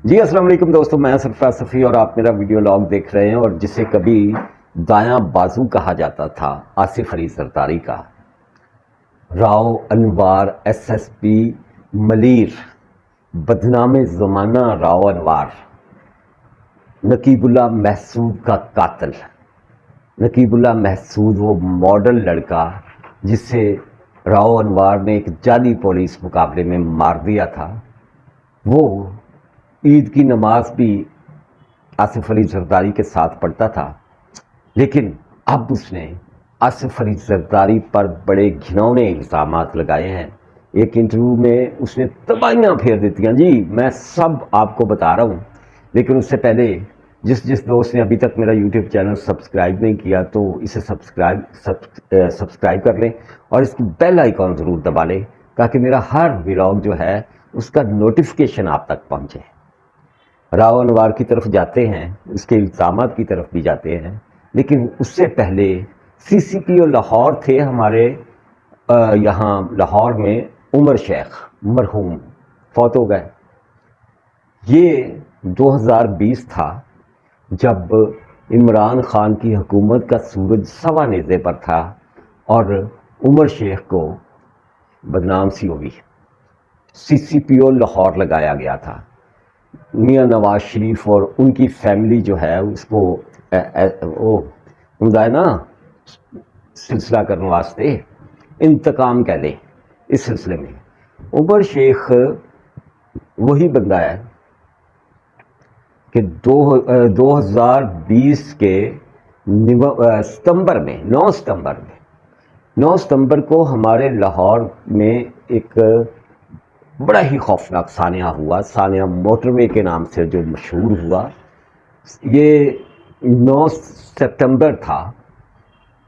جی السلام علیکم دوستوں، میں سرفراز صفی اور آپ میرا ویڈیو لاگ دیکھ رہے ہیں۔ اور جسے کبھی دایاں بازو کہا جاتا تھا آصف علی زرداری کا، راؤ انوار ایس ایس پی ملیر، بدنام زمانہ راؤ انوار، نقیب اللہ محسود کا قاتل۔ نقیب اللہ محسود وہ ماڈل لڑکا جسے راؤ انوار نے ایک جعلی پولیس مقابلے میں مار دیا تھا، وہ عید کی نماز بھی آصف علی زرداری کے ساتھ پڑھتا تھا، لیکن اب اس نے آصف علی زرداری پر بڑے گھنونے الزامات لگائے ہیں۔ ایک انٹرویو میں اس نے تباہیاں پھیر دیتی ہیں۔ جی میں سب آپ کو بتا رہا ہوں، لیکن اس سے پہلے جس دوست نے ابھی تک میرا یوٹیوب چینل سبسکرائب نہیں کیا تو اسے سبسکرائب کر لیں اور اس کی بیل آئیکن ضرور دبا لیں تاکہ میرا ہر ولاگ جو ہے اس کا نوٹیفیکیشن آپ تک پہنچے۔ راؤ انوار کی طرف جاتے ہیں، اس کے الزامات کی طرف بھی جاتے ہیں، لیکن اس سے پہلے سی سی پی او لاہور تھے ہمارے یہاں لاہور میں عمر شیخ مرحوم فوت ہو گئے۔ یہ 2020 تھا جب عمران خان کی حکومت کا سورج سوا نیزے پر تھا اور عمر شیخ کو بدنام سی ہوئی، سی سی پی او لاہور لگایا گیا تھا۔ میاں نواز شریف اور ان کی فیملی جو ہے اس کو وہ ہے نا سلسلہ کرنے واسطے انتقام کہہ لیں۔ اس سلسلے میں عمر شیخ وہی بندہ ہے کہ 2020 کے 9 ستمبر کو ہمارے لاہور میں ایک بڑا ہی خوفناک سانحہ ہوا، سانحہ موٹر وے کے نام سے جو مشہور ہوا۔ یہ 9 سپتمبر تھا،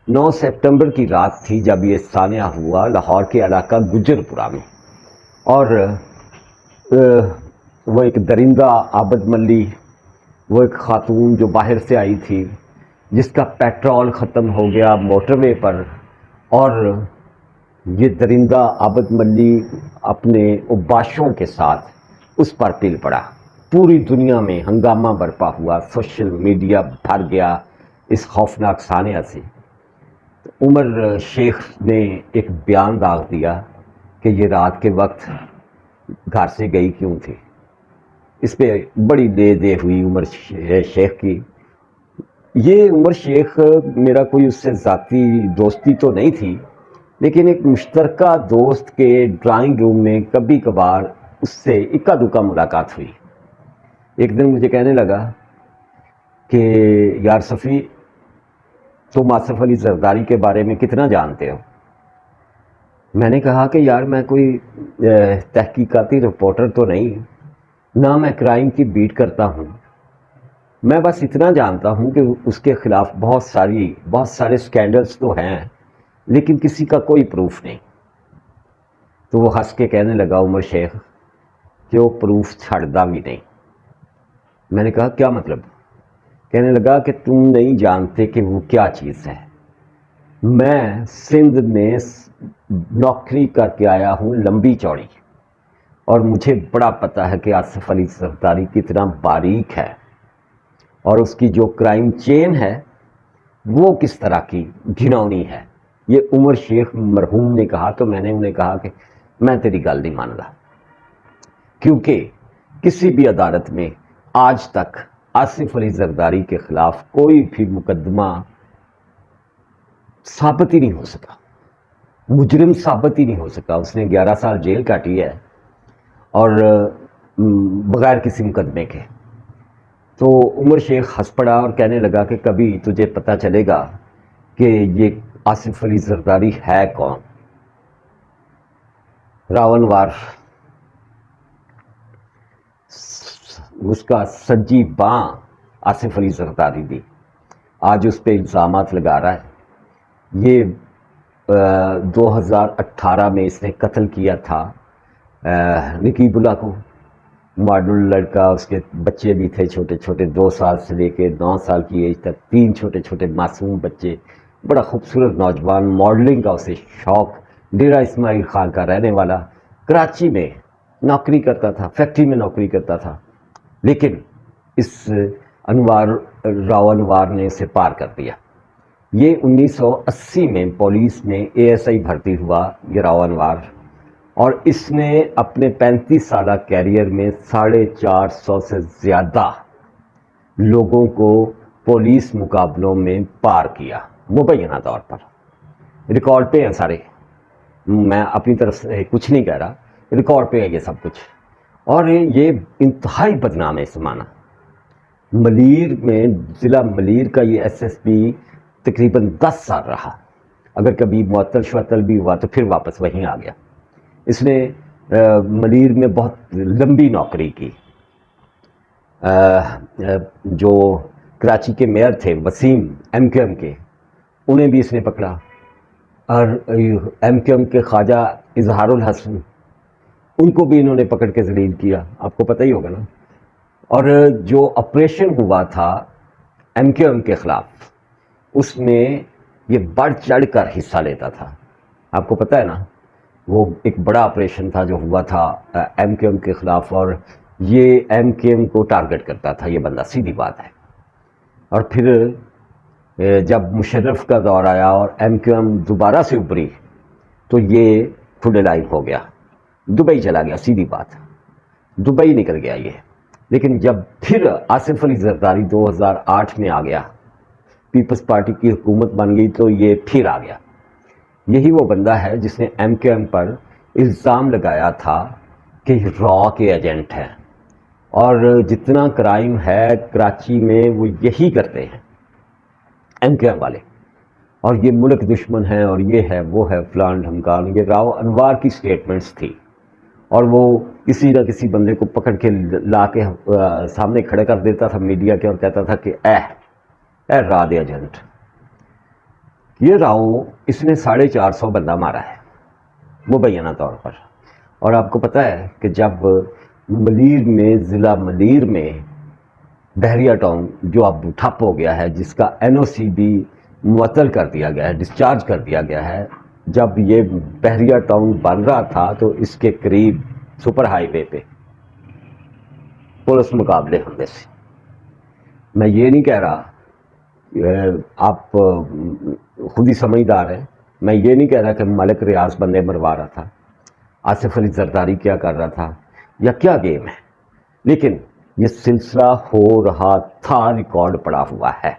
9 سپتمبر کی رات تھی جب یہ سانحہ ہوا لاہور کے علاقہ گجرپورہ میں۔ اور وہ ایک درندہ عابد ملی، وہ ایک خاتون جو باہر سے آئی تھی جس کا پیٹرول ختم ہو گیا موٹر وے پر، اور یہ درندہ عابد ملی اپنے اوباشوں کے ساتھ اس پر پل پڑا۔ پوری دنیا میں ہنگامہ برپا ہوا، سوشل میڈیا بھر گیا اس خوفناک سانحہ سے۔ عمر شیخ نے ایک بیان داغ دیا کہ یہ رات کے وقت گھر سے گئی کیوں تھی۔ اس پہ بڑی دے ہوئی عمر شیخ کی۔ یہ عمر شیخ میرا کوئی اس سے ذاتی دوستی تو نہیں تھی، لیکن ایک مشترکہ دوست کے ڈرائنگ روم میں کبھی کبھار اس سے اکا دکا ملاقات ہوئی۔ ایک دن مجھے کہنے لگا کہ یار صفی، تم آصف علی زرداری کے بارے میں کتنا جانتے ہو؟ میں نے کہا کہ یار میں کوئی تحقیقاتی رپورٹر تو نہیں، نہ میں کرائم کی بیٹ کرتا ہوں، میں بس اتنا جانتا ہوں کہ اس کے خلاف بہت سارے سکینڈلز تو ہیں لیکن کسی کا کوئی پروف نہیں۔ تو وہ ہنس کے کہنے لگا عمر شیخ کہ وہ پروف چھڑدا بھی نہیں۔ میں نے کہا کیا مطلب؟ کہنے لگا کہ تم نہیں جانتے کہ وہ کیا چیز ہے۔ میں سندھ میں نوکری کر کے آیا ہوں لمبی چوڑی، اور مجھے بڑا پتہ ہے کہ آصف علی زرداری کتنا باریک ہے اور اس کی جو کرائم چین ہے وہ کس طرح کی گھنونی ہے۔ یہ عمر شیخ مرحوم نے کہا تو میں نے انہیں کہا کہ میں تیری گل نہیں مان رہا، کیونکہ کسی بھی عدالت میں آج تک آصف علی زرداری کے خلاف کوئی بھی مقدمہ ثابت ہی نہیں ہو سکا، مجرم ثابت ہی نہیں ہو سکا۔ اس نے 11 سال جیل کاٹی ہے اور بغیر کسی مقدمے کے۔ تو عمر شیخ ہنس پڑا اور کہنے لگا کہ کبھی تجھے پتہ چلے گا کہ یہ آصف علی زرداری ہے کون۔ راؤ انوار اس کا سجی باں آصف علی زرداری دی، آج اس پہ الزامات لگا رہا ہے۔ یہ 2018 میں اس نے قتل کیا تھا نقیب اللہ کو، ماڈل لڑکا، اس کے بچے بھی تھے چھوٹے چھوٹے، 2 سال سے لے کے 9 سال کی ایج تک 3 چھوٹے چھوٹے معصوم بچے، بڑا خوبصورت نوجوان، ماڈلنگ کا اسے شوق، ڈیرہ اسماعیل خان کا رہنے والا، کراچی میں نوکری کرتا تھا، فیکٹری میں نوکری کرتا تھا۔ لیکن اس راؤ انوار نے اسے پار کر دیا۔ یہ 1980 میں پولیس میں ASI بھرتی ہوا یہ راؤ انوار، اور اس نے اپنے 35 سالہ کیریئر میں 450 سے زیادہ لوگوں کو پولیس مقابلوں میں پار کیا، مبینہ طور پر۔ ریکارڈ پہ ہیں سارے، میں اپنی طرف سے کچھ نہیں کہہ رہا، ریکارڈ پہ ہے یہ سب کچھ۔ اور یہ انتہائی بدنام ہے زمانہ۔ ملیر میں، ضلع ملیر کا یہ SSP تقریباً 10 سال رہا، اگر کبھی معطل شعطل بھی ہوا تو پھر واپس وہیں آ گیا۔ اس نے ملیر میں بہت لمبی نوکری کی۔ جو کراچی کے میئر تھے وسیم MQM کے، انہیں بھی اس نے پکڑا، اور MQM کے خواجہ اظہار الحسن، ان کو بھی انہوں نے پکڑ کے ذلیل کیا، آپ کو پتہ ہی ہوگا نا۔ اور جو آپریشن ہوا تھا MQM کے خلاف، اس میں یہ بڑھ چڑھ کر حصہ لیتا تھا، آپ کو پتہ ہے نا۔ وہ ایک بڑا آپریشن تھا جو ہوا تھا MQM کے خلاف، اور یہ MQM کو ٹارگٹ کرتا تھا یہ بندہ، سیدھی بات ہے۔ اور پھر جب مشرف کا دور آیا اور MQM دوبارہ سے ابھری تو یہ کھلے لائن ہو گیا، دبئی چلا گیا، سیدھی بات، دبئی نکل گیا یہ۔ لیکن جب پھر آصف علی زرداری 2008 میں آ گیا، پیپلز پارٹی کی حکومت بن گئی، تو یہ پھر آ گیا۔ یہی وہ بندہ ہے جس نے MQM پر الزام لگایا تھا کہ را کے ایجنٹ ہیں، اور جتنا کرائم ہے کراچی میں وہ یہی کرتے ہیں MQM والے، اور یہ ملک دشمن ہیں، اور یہ ہے وہ ہے فلان ڈھمکان۔ یہ راؤ انوار کی سٹیٹمنٹس تھی، اور وہ کسی نہ کسی بندے کو پکڑ کے لا کے سامنے کھڑا کر دیتا تھا میڈیا کے، اور کہتا تھا کہ اے را دے ایجنٹ۔ یہ راؤ اس نے 450 بندہ مارا ہے مبینہ طور پر۔ اور آپ کو پتہ ہے کہ جب ملیر میں، ضلع ملیر میں بحریہ ٹاؤن جو اب ٹھپ ہو گیا ہے، جس کا NOC بھی معطل کر دیا گیا ہے، ڈسچارج کر دیا گیا ہے، جب یہ بحریہ ٹاؤن بن رہا تھا تو اس کے قریب سپر ہائی وے پہ پولیس مقابلے ہونے سے، میں یہ نہیں کہہ رہا، آپ خود ہی سمجھدار ہیں، میں یہ نہیں کہہ رہا کہ ملک ریاض بندے مروا رہا تھا، آصف علی زرداری کیا کر رہا تھا، یا کیا گیم ہے، لیکن یہ سلسلہ ہو رہا تھا، ریکارڈ پڑا ہوا ہے۔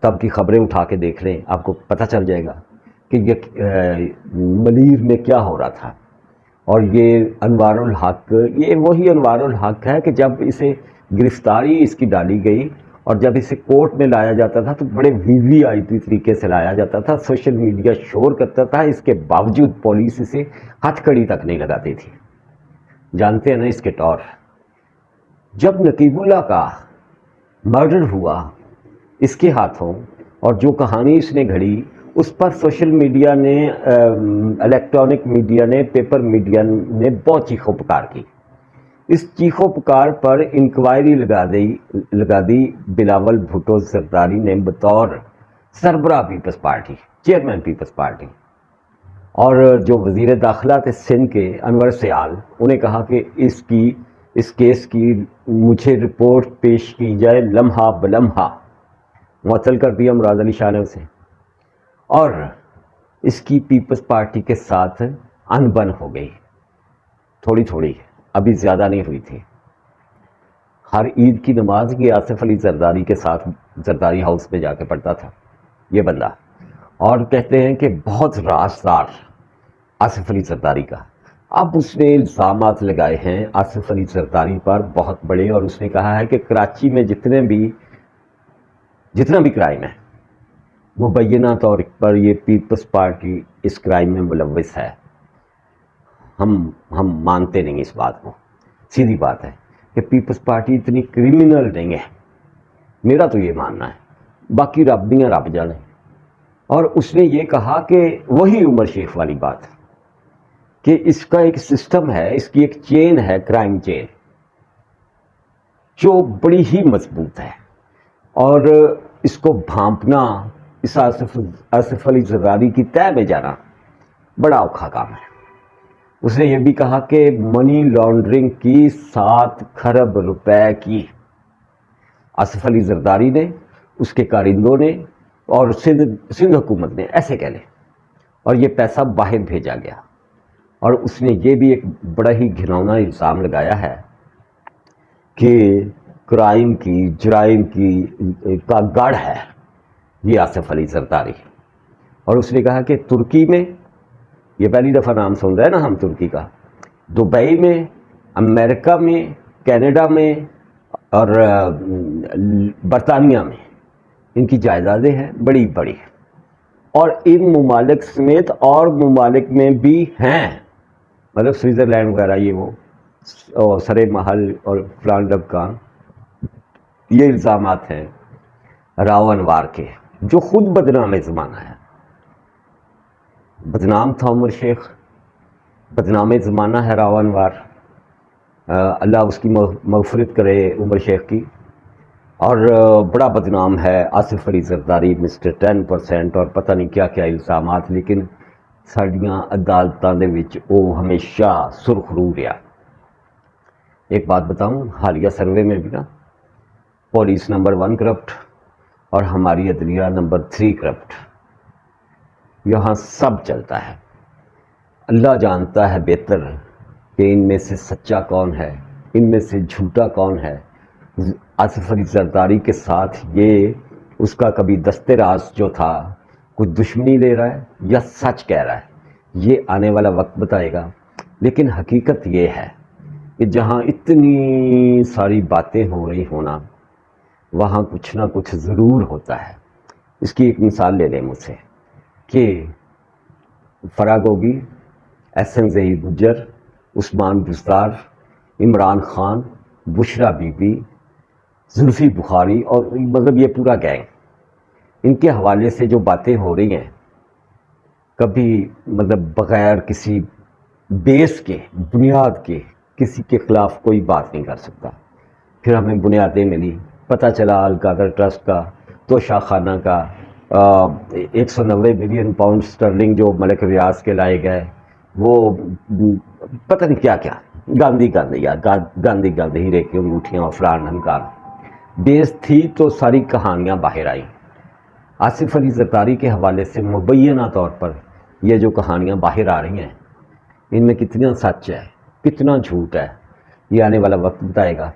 تب کی خبریں اٹھا کے دیکھ لیں، آپ کو پتہ چل جائے گا کہ یہ ملیر میں کیا ہو رہا تھا۔ اور یہ انوار الحق، یہ وہی انوار الحق ہے کہ جب اسے گرفتاری اس کی ڈالی گئی اور جب اسے کورٹ میں لایا جاتا تھا تو بڑے VVIP طریقے سے لایا جاتا تھا، سوشل میڈیا شور کرتا تھا، اس کے باوجود پولیس اسے ہتھ کڑی تک نہیں لگاتی تھی۔ جانتے ہیں نا اس کے طور۔ جب نقیب اللہ کا مرڈر ہوا اس کے ہاتھوں، اور جو کہانی اس نے گھڑی، اس پر سوشل میڈیا نے، الیکٹرانک میڈیا نے، پیپر میڈیا نے بہت چیخو پکار کی۔ اس چیخو پکار پر انکوائری لگا دی بلاول بھٹو زرداری نے بطور سربراہ people's party, chairman people's party. اور جو وزیر داخلہ تھے سندھ کے انور سیال، انہیں کہا کہ اس کیس کی مجھے رپورٹ پیش کی جائے لمحہ بلمحہ۔ معطل کر دیا مراد علی شاہ نے اسے، اور اس کی پیپلز پارٹی کے ساتھ انبن ہو گئی، تھوڑی تھوڑی، ابھی زیادہ نہیں ہوئی تھی۔ ہر عید کی نماز یہ آصف علی زرداری کے ساتھ زرداری ہاؤس میں جا کے پڑھتا تھا یہ بندہ، اور کہتے ہیں کہ بہت رازدار آصف علی زرداری کا۔ اب اس نے الزامات لگائے ہیں آصف علی زرداری پر بہت بڑے، اور اس نے کہا ہے کہ کراچی میں جتنا بھی کرائم ہے، مبینہ طور پر یہ پیپلز پارٹی اس کرائم میں ملوث ہے۔ ہم مانتے نہیں اس بات کو، سیدھی بات ہے کہ پیپلز پارٹی اتنی کرمنل نہیں ہے، میرا تو یہ ماننا ہے، باقی رب دیاں رب جانے۔ اور اس نے یہ کہا کہ وہی عمر شیخ والی بات کہ اس کا ایک سسٹم ہے، اس کی ایک چین ہے، کرائم چین، جو بڑی ہی مضبوط ہے، اور اس کو بھانپنا، اس آصف علی زرداری کی تہ میں جانا بڑا اوکھا کام ہے۔ اس نے یہ بھی کہا کہ منی لانڈرنگ کی 7 کھرب روپے کی آصف علی زرداری نے، اس کے کارندوں نے اور سندھ حکومت نے، ایسے کہہ لیں، اور یہ پیسہ باہر بھیجا گیا۔ اور اس نے یہ بھی ایک بڑا ہی گھناؤنا الزام لگایا ہے کہ کرائم کی، جرائم کی کا گڑھ ہے یہ آصف علی زرداری۔ اور اس نے کہا کہ ترکی میں، یہ پہلی دفعہ نام سن رہے ہیں نا ہم ترکی کا، دبئی میں، امریکہ میں، کینیڈا میں اور برطانیہ میں ان کی جائیدادیں ہیں بڑی بڑی، اور ان ممالک سمیت اور ممالک میں بھی ہیں، مطلب سوئٹزرلینڈ وغیرہ، یہ وہ سرے محل اور فلان ڈبکان، یہ الزامات ہیں راو انوار کے، جو خود بدنام زمانہ ہے۔ بدنام تھا عمر شیخ، بدنام زمانہ ہے راو انوار، اللہ اس کی مغفرت کرے عمر شیخ کی، اور بڑا بدنام ہے آصف علی زرداری، مسٹر 10% اور پتہ نہیں کیا کیا الزامات، لیکن ساڈیاں عدالتاں دے وچ او ہمیشہ سرخرو رہا۔ ایک بات بتاؤں، حالیہ سروے میں بھی نا پولیس نمبر 1 کرپٹ اور ہماری عدلیہ نمبر 3 کرپٹ، یہاں سب چلتا ہے۔ اللہ جانتا ہے بہتر کہ ان میں سے سچا کون ہے، ان میں سے جھوٹا کون ہے۔ آصف علی زرداری کے ساتھ یہ اس کا کبھی دست راز جو تھا، کوئی دشمنی لے رہا ہے یا سچ کہہ رہا ہے، یہ آنے والا وقت بتائے گا۔ لیکن حقیقت یہ ہے کہ جہاں اتنی ساری باتیں ہو رہی ہونا، وہاں کچھ نہ کچھ ضرور ہوتا ہے۔ اس کی ایک مثال لے لیں مجھ سے کہ فرا گوگی، احسن ظہیر گجر، عثمان بزدار، عمران خان، بشرا بی بی، زلفی بخاری، اور مطلب یہ پورا گینگ، ان کے حوالے سے جو باتیں ہو رہی ہیں، کبھی مطلب بغیر کسی بیس کے، بنیاد کے، کسی کے خلاف کوئی بات نہیں کر سکتا۔ پھر ہمیں بنیادیں ملی، پتہ چلا القادر ٹرسٹ کا، توشہ خانہ کا 190 ملین پاؤنڈ سٹرلنگ جو ملک ریاض کے لائے گئے، وہ پتہ نہیں کیا کیا، گاندھی ہیرے کی انگوٹھیاں اور فلان ڈھمکان، بیس تھی تو ساری کہانیاں باہر آئیں۔ آصف علی زرداری کے حوالے سے مبینہ طور پر یہ جو کہانیاں باہر آ رہی ہیں، ان میں کتنا سچ ہے، کتنا جھوٹ ہے، یہ آنے والا وقت بتائے گا۔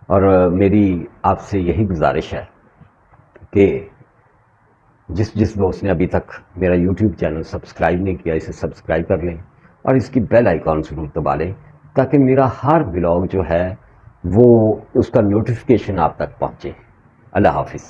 اور میری آپ سے یہی گزارش ہے کہ جس دوست نے ابھی تک میرا یوٹیوب چینل سبسکرائب نہیں کیا، اسے سبسکرائب کر لیں اور اس کی بیل آئیکن ضرور دبا لیں، تاکہ میرا ہر ولاگ جو ہے وہ اس کا نوٹیفیکیشن آپ تک پہنچے۔ اللہ حافظ۔